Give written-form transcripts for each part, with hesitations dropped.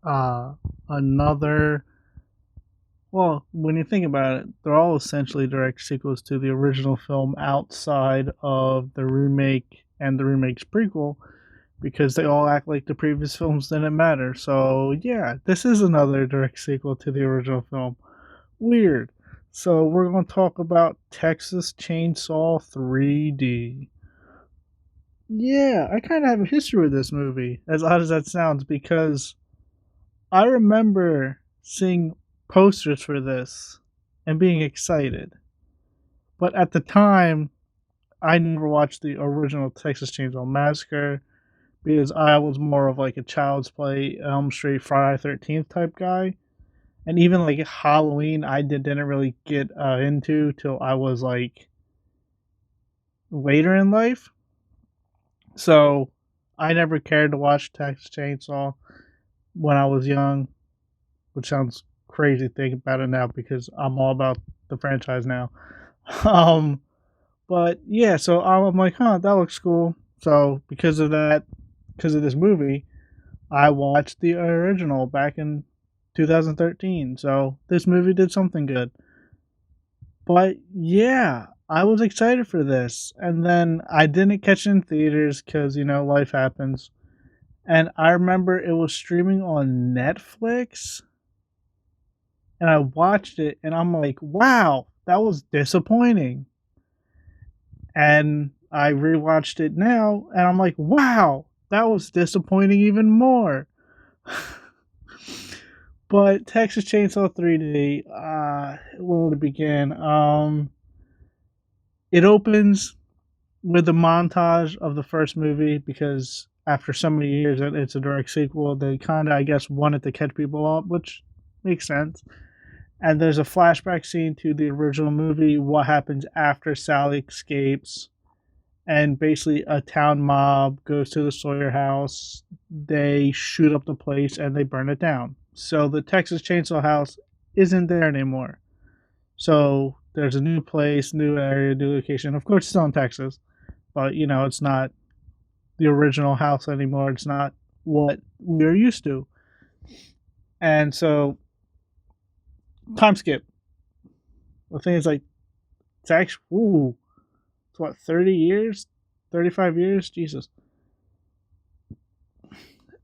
uh, another. Well, when you think about it, they're all essentially direct sequels to the original film outside of the remake and the remake's prequel because they all act like the previous films didn't matter. So, yeah, this is another direct sequel to the original film. Weird. So, we're going to talk about Texas Chainsaw 3D. Yeah, I kind of have a history with this movie, as odd as that sounds, because I remember seeing posters for this and being excited. But at the time, I never watched the original Texas Chainsaw Massacre because I was more of like a Child's Play, Elm Street, Friday 13th type guy. And even like Halloween, didn't really get into till I was like later in life. So I never cared to watch Texas Chainsaw when I was young, which sounds crazy thinking about it now because I'm all about the franchise now. Um, but yeah, so I'm like, huh, that looks cool. So because of that, because of this movie, I watched the original back in 2013. So this movie did something good. But yeah, I was excited for this, and then I didn't catch it in theaters because life happens. And I remember it was streaming on Netflix, and I watched it, and I'm like, wow, that was disappointing. And I rewatched it now, and I'm like, wow, that was disappointing even more. But Texas Chainsaw 3D, where would it begin? It opens with a montage of the first movie because after so many years, it's a direct sequel. They kind of, I guess, wanted to catch people up, which makes sense. And there's a flashback scene to the original movie, what happens after Sally escapes, and basically a town mob goes to the Sawyer house. They shoot up the place and they burn it down. So the Texas Chainsaw House isn't there anymore. So there's a new place, new area, new location. Of course, it's still in Texas, but it's not the original house anymore. It's not what we're used to. And so time skip. The thing is like it's actually it's what 30 years, 35 years, Jesus.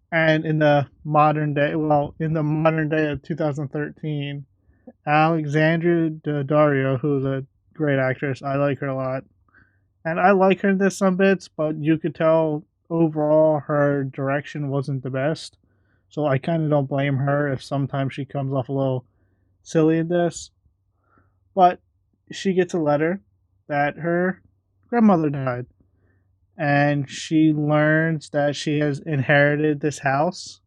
And in the modern day of 2013, Alexandria Daddario, who's a great actress, I like her a lot, and I like her in this some bits, but you could tell overall her direction wasn't the best. So I kind of don't blame her if sometimes she comes off a little silly in this. But she gets a letter that her grandmother died, and she learns that she has inherited this house,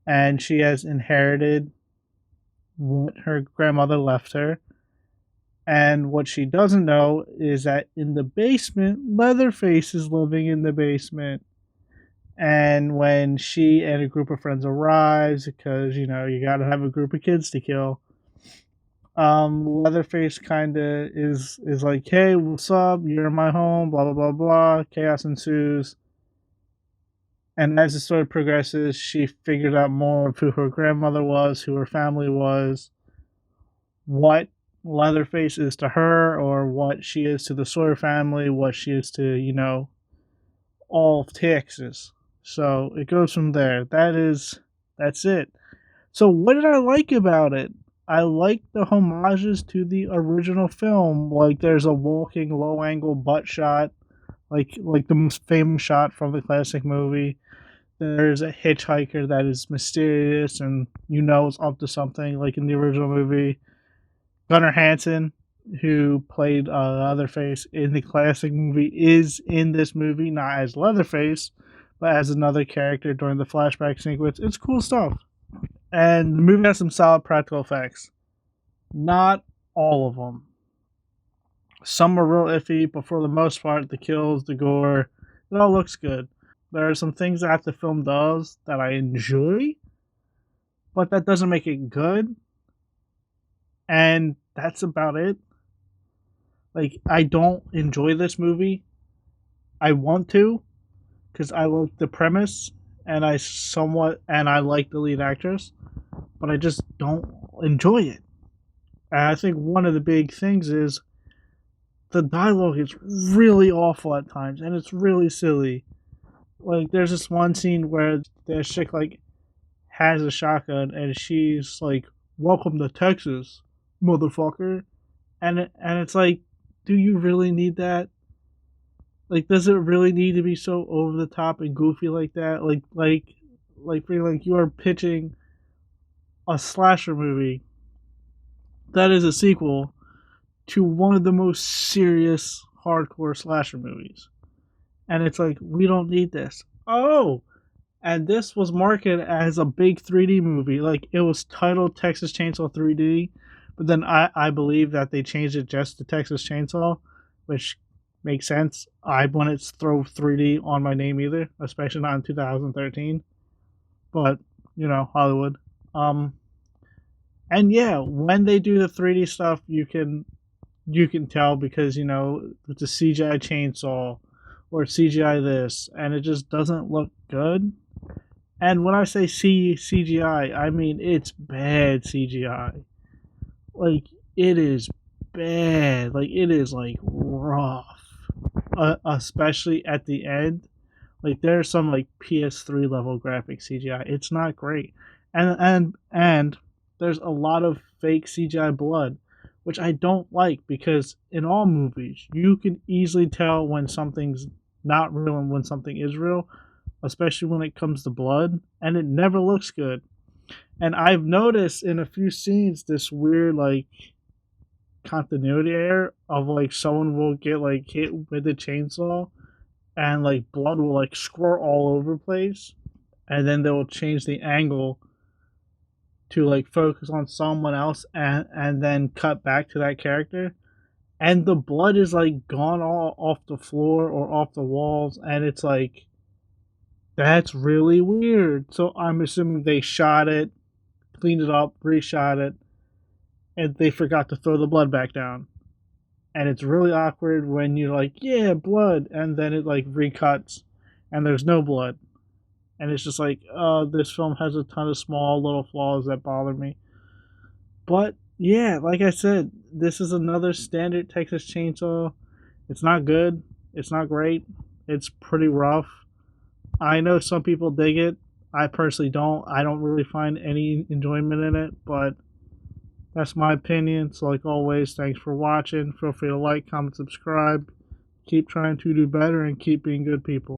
and she has inherited what her grandmother left her. And what she doesn't know is that in the basement, Leatherface is living in the basement. And when she and a group of friends arrives, because you gotta have a group of kids to kill, Leatherface kind of is like, "Hey, what's up? You're in my home." Blah blah blah blah. Chaos ensues, and as the story progresses, she figures out more of who her grandmother was, who her family was, what Leatherface is to her, or what she is to the Sawyer family, what she is to all of Texas. So it goes from there. That's it. So what did I like about it? I like the homages to the original film. Like there's a walking low angle butt shot, like the most famous shot from the classic movie. There's a hitchhiker that is mysterious and is up to something, like in the original movie. Gunnar Hansen, who played Leatherface in the classic movie, is in this movie, not as Leatherface, but as another character during the flashback sequence. It's cool stuff. And the movie has some solid practical effects. Not all of them. Some are real iffy, but for the most part, the kills, the gore, it all looks good. There are some things that the film does that I enjoy, but that doesn't make it good. And that's about it. Like, I don't enjoy this movie. I want to, because I like the premise and I like the lead actress, but I just don't enjoy it. And I think one of the big things is the dialogue is really awful at times, and it's really silly. Like there's this one scene where this chick like has a shotgun, and she's like, "Welcome to Texas, motherfucker," and it's like, do you really need that? Like, does it really need to be so over the top and goofy like that? Like you are pitching a slasher movie that is a sequel to one of the most serious hardcore slasher movies. And it's like, we don't need this. Oh, and this was marketed as a big 3D movie. Like, it was titled Texas Chainsaw 3D, but then I believe that they changed it just to Texas Chainsaw, which makes sense. I wouldn't throw 3D on my name either, especially not in 2013. But, Hollywood. Um, and yeah, when they do the 3D stuff, you can tell because it's a CGI chainsaw or CGI this, and it just doesn't look good. And when I say CGI, I mean it's bad CGI. Like it is bad. Like it is like rough, especially at the end. Like there's some like PS3 level graphic CGI. It's not great, and there's a lot of fake CGI blood, which I don't like because in all movies you can easily tell when something's not real and when something is real, especially when it comes to blood, and it never looks good. And I've noticed in a few scenes this weird like continuity error of like someone will get like hit with a chainsaw and like blood will like squirt all over the place, and then they will change the angle to like focus on someone else and then cut back to that character, and the blood is like gone all off the floor or off the walls, and it's like that's really weird. So I'm assuming they shot it, cleaned it up, reshot it, and they forgot to throw the blood back down. And it's really awkward when you're like, yeah, blood, and then it like recuts and there's no blood. And it's just like, this film has a ton of small little flaws that bother me. But yeah, like I said, this is another standard Texas Chainsaw. It's not good. It's not great. It's pretty rough. I know some people dig it. I personally don't. I don't really find any enjoyment in it, but that's my opinion. So, like always, thanks for watching. Feel free to like, comment, subscribe. Keep trying to do better and keep being good people.